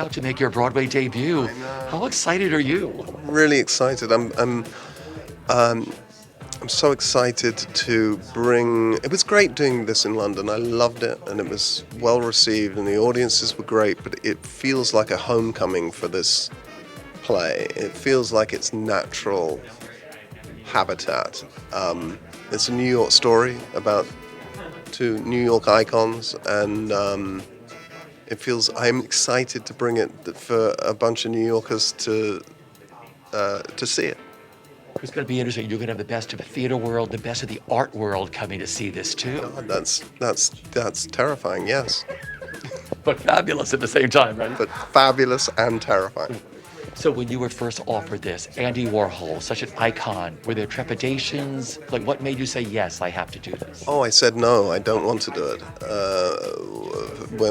about to make your Broadway debut. I know. How excited are you? Really excited. I'm so excited to bring. It was great doing this in London. I loved it, and it was well received, and the audiences were great. But it feels like a homecoming for this play. It feels like its natural habitat. It's a New York story about two New York icons, and I'm excited to bring it for a bunch of New Yorkers to see it. It's going to be interesting. You're going to have the best of the theater world, the best of the art world coming to see this too. God, that's terrifying. Yes, But fabulous at the same time, right? but fabulous and terrifying. So when you were first offered this, Andy Warhol, such an icon, were there trepidations? Like, what made you say, yes, I have to do this? Oh, I said no. I don't want to do it.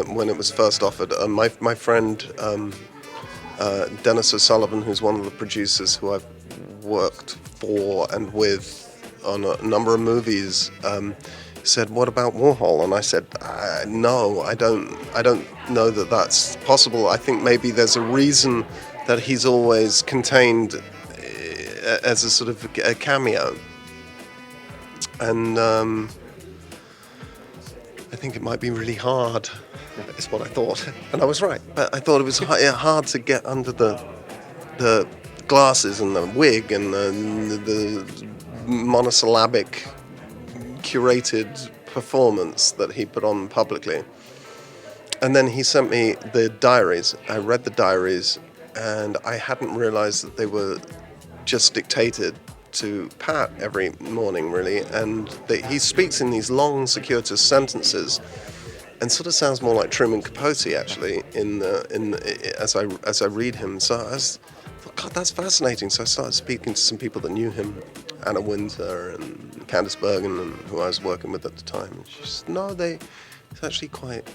When it was first offered, my friend Dennis O'Sullivan, who's one of the producers who I've worked for and with on a number of movies, said, "What about Warhol?" And I said, "No, I don't know that that's possible. I think maybe there's a reason that he's always contained as a sort of a cameo, and I think it might be really hard." Is what I thought, and I was right. But I thought it was hard to get under the glasses and the wig and the monosyllabic curated performance that he put on publicly. And then he sent me the diaries. I read the diaries, and I hadn't realized that they were just dictated to Pat every morning, really. And he speaks in these long, circuitous sentences, and sort of sounds more like Truman Capote, actually, as I read him. So I thought, God, that's fascinating. So I started speaking to some people that knew him, Anna Wintour and Candice Bergen, and who I was working with at the time. And she said, no, it's actually quite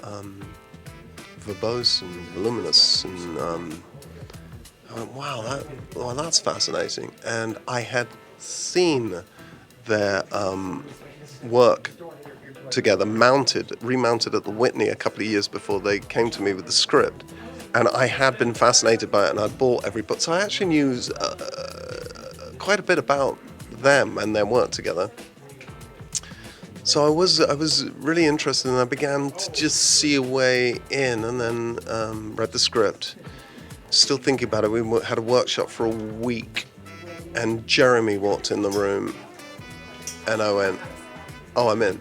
verbose and voluminous. And I went, wow, that's fascinating. And I had seen their work together, remounted at the Whitney a couple of years before they came to me with the script. And I had been fascinated by it, and I'd bought every book. So I actually knew quite a bit about them and their work together. So I was really interested, and I began to just see a way in, and then read the script. Still thinking about it. We had a workshop for a week, and Jeremy walked in the room, and I went, "Oh, I'm in."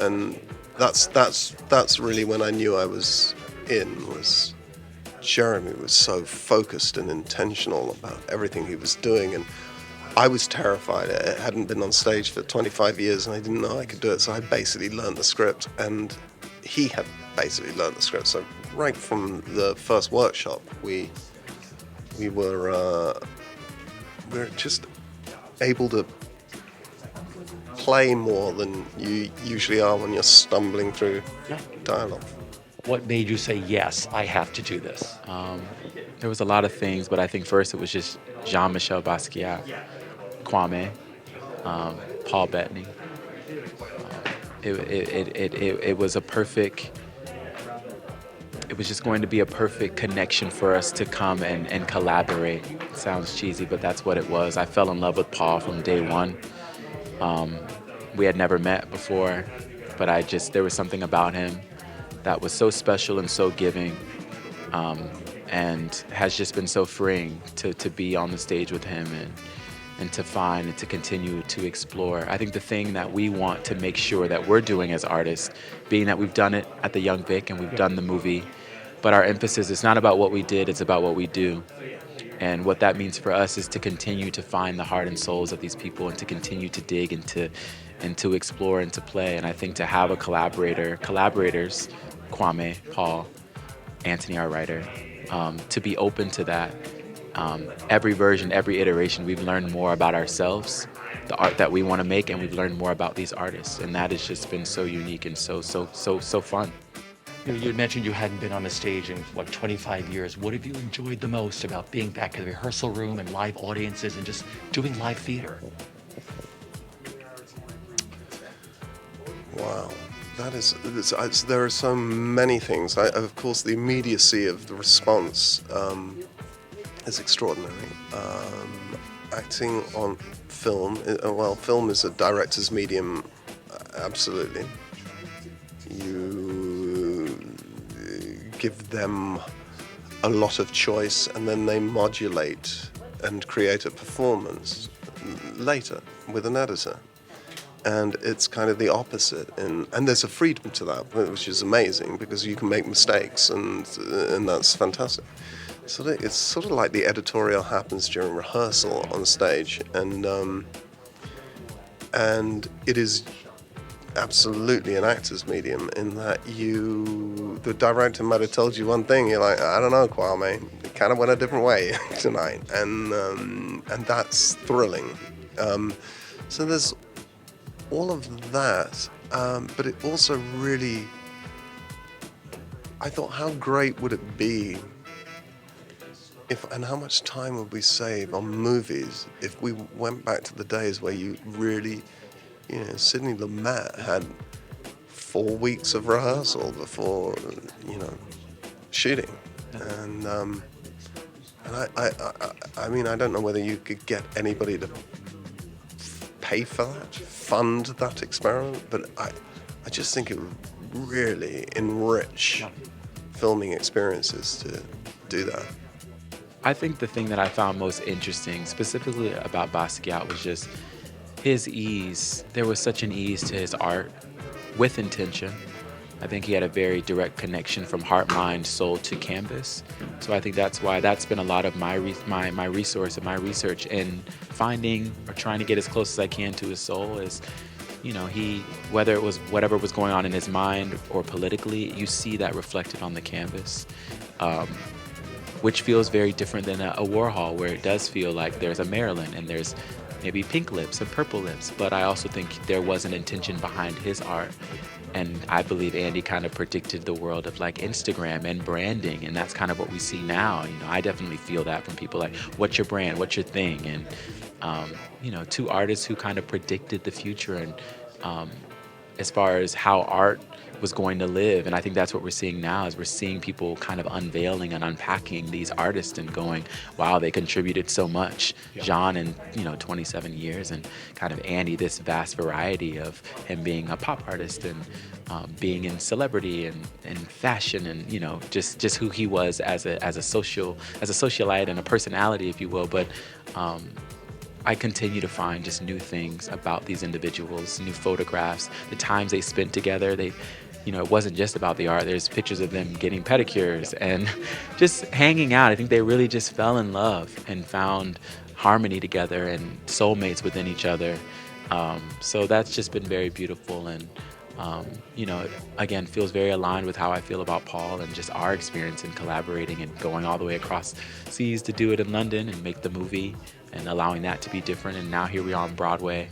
And that's really when I knew I was in. Was Jeremy was so focused and intentional about everything he was doing, and I was terrified. I hadn't been on stage for 25 years, and I didn't know I could do it. So I basically learned the script, and he had basically learned the script. So right from the first workshop, we were just able to play more than you usually are when you're stumbling through dialogue. What made you say, yes, I have to do this? There was a lot of things, but I think first it was just Jean-Michel Basquiat, Kwame, Paul Bettany. It was a perfect. It was just going to be a perfect connection for us to come and collaborate. It sounds cheesy, but that's what it was. I fell in love with Paul from day one. We had never met before, but there was something about him that was so special and so giving, and has just been so freeing to be on the stage with him and to find and to continue to explore. I think the thing that we want to make sure that we're doing as artists, being that we've done it at the Young Vic and we've done the movie, but our emphasis is not about what we did, it's about what we do. And what that means for us is to continue to find the heart and souls of these people and to continue to dig and to explore and to play. And I think to have collaborators, Kwame, Paul, Anthony, our writer, to be open to that. Every version, every iteration, we've learned more about ourselves, the art that we want to make, and we've learned more about these artists. And that has just been so unique and so fun. You had mentioned you hadn't been on a stage in, 25 years. What have you enjoyed the most about being back in the rehearsal room and live audiences and just doing live theater? Wow. that is, there are so many things. Of course, the immediacy of the response is extraordinary. Acting on film, well, film is a director's medium, absolutely. You give them a lot of choice, and then they modulate and create a performance later with an editor. And it's kind of the opposite, and there's a freedom to that, which is amazing, because you can make mistakes, and that's fantastic. So it's sort of like the editorial happens during rehearsal on stage, and it is absolutely an actor's medium in that the director might have told you one thing, you're like, I don't know, Kwame, it kind of went a different way tonight, and that's thrilling. So there's all of that, but it also really, I thought, how great would it be and how much time would we save on movies if we went back to the days where you really, Sidney Lumet had 4 weeks of rehearsal before, shooting. And I mean, I don't know whether you could get anybody to pay for that, fund that experiment, but I just think it would really enrich filming experiences to do that. I think the thing that I found most interesting, specifically about Basquiat, was just his ease. There was such an ease to his art with intention. I think he had a very direct connection from heart, mind, soul to canvas. So I think that's why that's been a lot of my resource and my research in finding or trying to get as close as I can to his soul. Is, whether it was whatever was going on in his mind or politically, you see that reflected on the canvas. Which feels very different than a Warhol, where it does feel like there's a Marilyn and there's maybe pink lips and purple lips. But I also think there was an intention behind his art. And I believe Andy kind of predicted the world of like Instagram and branding, and that's kind of what we see now. I definitely feel that from people like, what's your brand, what's your thing? And, two artists who kind of predicted the future and as far as how art was going to live. And I think that's what we're seeing now, is we're seeing people kind of unveiling and unpacking these artists and going, wow, they contributed so much. Jean in 27 years, and kind of Andy, this vast variety of him being a pop artist and being in celebrity and fashion and just who he was as a socialite and a personality, if you will. But I continue to find just new things about these individuals, new photographs, the times they spent together. It wasn't just about the art. There's pictures of them getting pedicures and just hanging out. I think they really just fell in love and found harmony together and soulmates within each other. So that's just been very beautiful, and again, feels very aligned with how I feel about Paul and just our experience in collaborating and going all the way across seas to do it in London and make the movie and allowing that to be different. And now here we are on Broadway.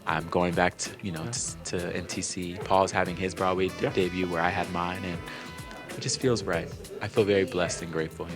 I'm going back to NTC. Paul's having his Broadway debut where I had mine, and it just feels right. I feel very blessed and grateful,